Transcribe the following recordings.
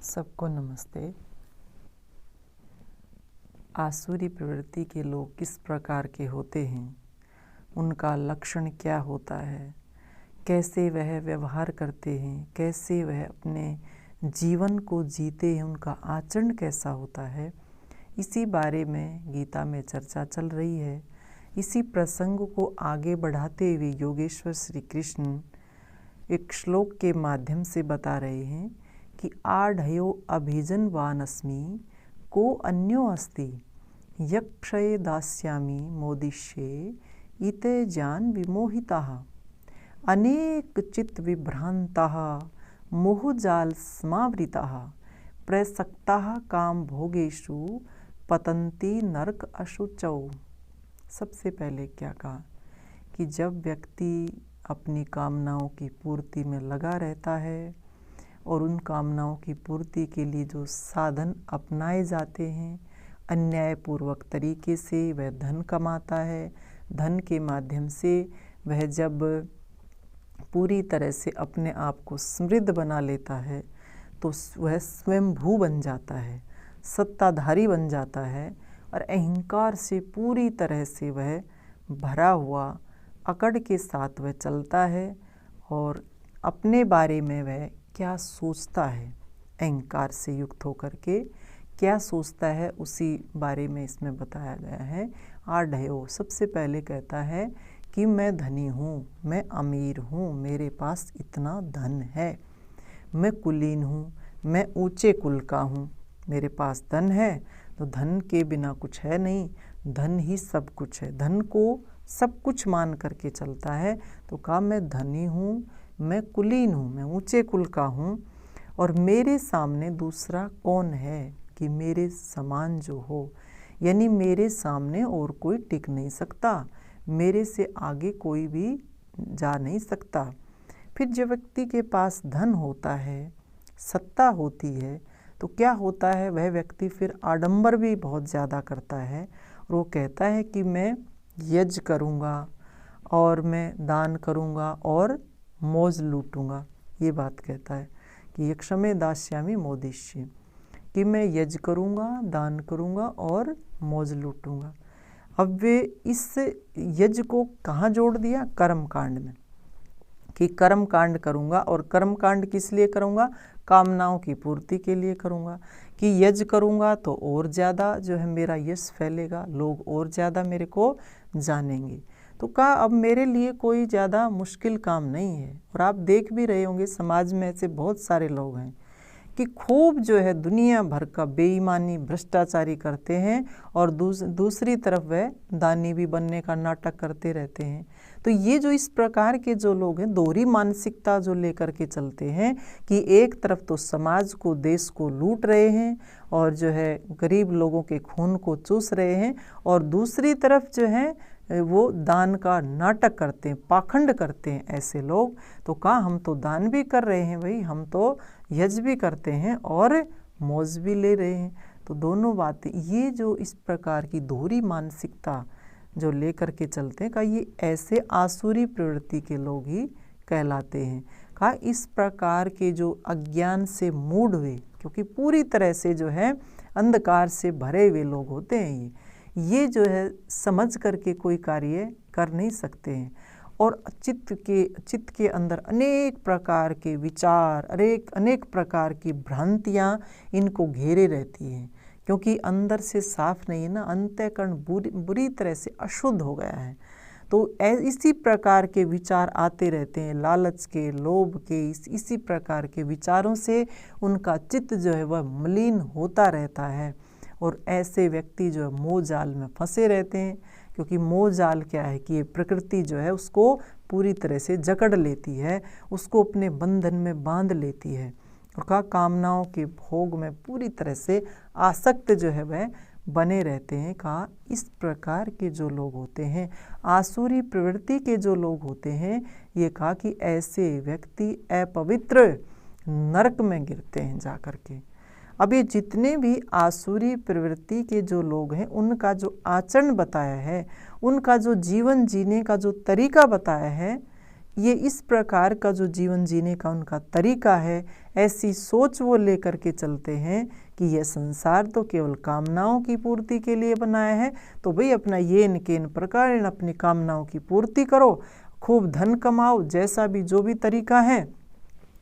सबको नमस्ते। आसुरी प्रवृत्ति के लोग किस प्रकार के होते हैं, उनका लक्षण क्या होता है, कैसे वह व्यवहार करते हैं, कैसे वह अपने जीवन को जीते हैं, उनका आचरण कैसा होता है, इसी बारे में गीता में चर्चा चल रही है। इसी प्रसंग को आगे बढ़ाते हुए योगेश्वर श्री कृष्ण एक श्लोक के माध्यम से बता रहे हैं कि आढ़यो अभिजनवानस्मि को अन्यो अस्ति यक्षये दास्यामि मोदिष्ये इते जान विमोहिताः अनेक चित्त विभ्रांताः मोहजाल समावृताः प्रसक्ताः काम भोगेषु पतन्ति नरक अशुचौ। सबसे पहले क्या कहा कि जब व्यक्ति अपनी कामनाओं की पूर्ति में लगा रहता है और उन कामनाओं की पूर्ति के लिए जो साधन अपनाए जाते हैं, अन्यायपूर्वक तरीके से वह धन कमाता है। धन के माध्यम से वह जब पूरी तरह से अपने आप को समृद्ध बना लेता है तो वह स्वयंभू बन जाता है, सत्ताधारी बन जाता है और अहंकार से पूरी तरह से वह भरा हुआ अकड़ के साथ वह चलता है और अपने बारे में वह क्या सोचता है, अहंकार से युक्त होकर के क्या सोचता है, उसी बारे में इसमें बताया गया है। आढ़यो सबसे पहले कहता है कि मैं धनी हूँ, मैं अमीर हूँ, मेरे पास इतना धन है, मैं कुलीन हूँ, मैं ऊंचे कुल का हूँ, मेरे पास धन है तो धन के बिना कुछ है नहीं, धन ही सब कुछ है, धन को सब कुछ मान करके चलता है। तो कहा मैं धनी हूँ, मैं कुलीन हूँ, मैं ऊंचे कुल का हूँ और मेरे सामने दूसरा कौन है कि मेरे समान जो हो, यानी मेरे सामने और कोई टिक नहीं सकता, मेरे से आगे कोई भी जा नहीं सकता। फिर जब व्यक्ति के पास धन होता है, सत्ता होती है, तो क्या होता है, वह व्यक्ति फिर आडंबर भी बहुत ज़्यादा करता है और वो कहता है कि मैं यज्ञ करूँगा और मैं दान करूँगा और मौज लूटूँगा। ये बात कहता है कि यक्षमे दास्यामि मोदिष्ये, कि मैं यज्ञ करूँगा, दान करूँगा और मौज लूटूँगा। अब वे इस यज्ञ को कहाँ जोड़ दिया, कर्म कांड में, कि कर्म कांड करूँगा और कर्म कांड किस लिए करूँगा, कामनाओं की पूर्ति के लिए करूँगा। कि यज्ञ करूँगा तो और ज़्यादा जो है मेरा यश फैलेगा, लोग और ज़्यादा मेरे को जानेंगे। तो कहा अब मेरे लिए कोई ज़्यादा मुश्किल काम नहीं है। और आप देख भी रहे होंगे समाज में ऐसे बहुत सारे लोग हैं कि खूब जो है दुनिया भर का बेईमानी भ्रष्टाचारी करते हैं और दूसरी तरफ वह दानी भी बनने का नाटक करते रहते हैं। तो ये जो इस प्रकार के जो लोग हैं, दोहरी मानसिकता जो लेकर के चलते हैं कि एक तरफ तो समाज को, देश को लूट रहे हैं और जो है गरीब लोगों के खून को चूस रहे हैं और दूसरी तरफ जो है वो दान का नाटक करते हैं, पाखंड करते हैं ऐसे लोग। तो कहा हम तो दान भी कर रहे हैं भाई, हम तो यज्ञ भी करते हैं और मौज भी ले रहे हैं। तो दोनों बातें, ये जो इस प्रकार की दोहरी मानसिकता जो लेकर के चलते हैं, कहा ये ऐसे आसुरी प्रवृत्ति के लोग ही कहलाते हैं। कहा इस प्रकार के जो अज्ञान से मूढ़ हुए, क्योंकि पूरी तरह से जो है अंधकार से भरे हुए लोग होते हैं, ये जो है समझ करके कोई कार्य कर नहीं सकते हैं और चित्त के अंदर अनेक प्रकार के विचार, अनेक प्रकार की भ्रांतियाँ इनको घेरे रहती हैं, क्योंकि अंदर से साफ नहीं है ना, अंतःकरण बुरी तरह से अशुद्ध हो गया है। तो इसी प्रकार के विचार आते रहते हैं, लालच के, लोभ के, इसी प्रकार के विचारों से उनका चित्त जो है वह मलिन होता रहता है और ऐसे व्यक्ति जो है मोह जाल में फंसे रहते हैं। क्योंकि मोह जाल क्या है कि ये प्रकृति जो है उसको पूरी तरह से जकड़ लेती है, उसको अपने बंधन में बांध लेती है और कहा कामनाओं के भोग में पूरी तरह से आसक्त जो है वह बने रहते हैं। कहा इस प्रकार के जो लोग होते हैं, आसुरी प्रवृत्ति के जो लोग होते हैं, ये कहा कि ऐसे व्यक्ति अपवित्र नरक में गिरते हैं जा कर के। अब ये जितने भी आसुरी प्रवृत्ति के जो लोग हैं, उनका जो आचरण बताया है, उनका जो जीवन जीने का जो तरीका बताया है, ये इस प्रकार का जो जीवन जीने का उनका तरीका है, ऐसी सोच वो लेकर के चलते हैं कि यह संसार तो केवल कामनाओं की पूर्ति के लिए बनाया है, तो भाई अपना येन केन प्रकार अपनी कामनाओं की पूर्ति करो, खूब धन कमाओ, जैसा भी जो भी तरीका है,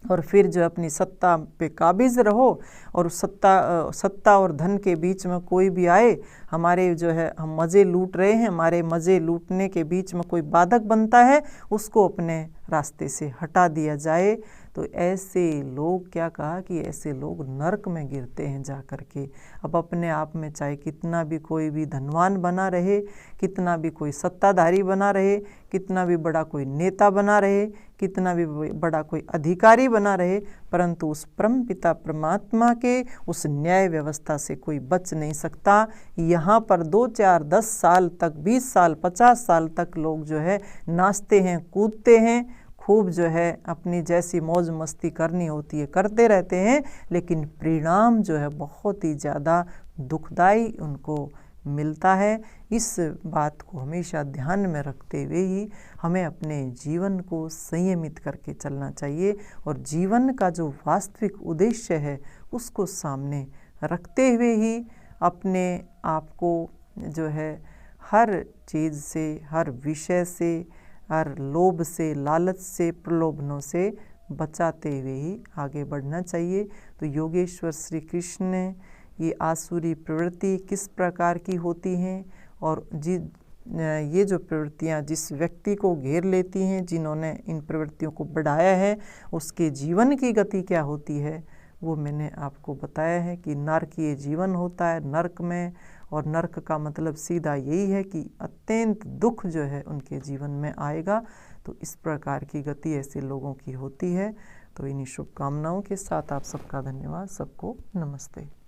और फिर जो अपनी सत्ता पे काबिज रहो, और सत्ता और धन के बीच में कोई भी आए, हमारे जो है हम मज़े लूट रहे हैं, हमारे मज़े लूटने के बीच में कोई बाधक बनता है, उसको अपने रास्ते से हटा दिया जाए। तो ऐसे लोग, क्या कहा कि ऐसे लोग नरक में गिरते हैं जा कर के। अब अपने आप में चाहे कितना भी कोई भी धनवान बना रहे, कितना भी कोई सत्ताधारी बना रहे, कितना भी बड़ा कोई नेता बना रहे, कितना भी बड़ा कोई अधिकारी बना रहे, परंतु उस परम पिता परमात्मा के उस न्याय व्यवस्था से कोई बच नहीं सकता। यहाँ पर 2, 4, 10 साल तक, 20 साल, 50 साल तक लोग जो है नाचते हैं, कूदते हैं, खूब जो है अपनी जैसी मौज मस्ती करनी होती है करते रहते हैं, लेकिन परिणाम जो है बहुत ही ज़्यादा दुखदाई उनको मिलता है। इस बात को हमेशा ध्यान में रखते हुए ही हमें अपने जीवन को संयमित करके चलना चाहिए, और जीवन का जो वास्तविक उद्देश्य है उसको सामने रखते हुए ही अपने आप को जो है हर चीज़ से, हर विषय से, हर लोभ से, लालच से, प्रलोभनों से बचाते हुए ही आगे बढ़ना चाहिए। तो योगेश्वर श्री कृष्ण ने ये आसुरी प्रवृत्ति किस प्रकार की होती हैं, और ये जो प्रवृत्तियाँ जिस व्यक्ति को घेर लेती हैं, जिन्होंने इन प्रवृत्तियों को बढ़ाया है, उसके जीवन की गति क्या होती है, वो मैंने आपको बताया है कि नरकीय जीवन होता है नरक में। और नरक का मतलब सीधा यही है कि अत्यंत दुख जो है उनके जीवन में आएगा। तो इस प्रकार की गति ऐसे लोगों की होती है। तो इन्हीं शुभकामनाओं के साथ आप सबका धन्यवाद। सबको नमस्ते।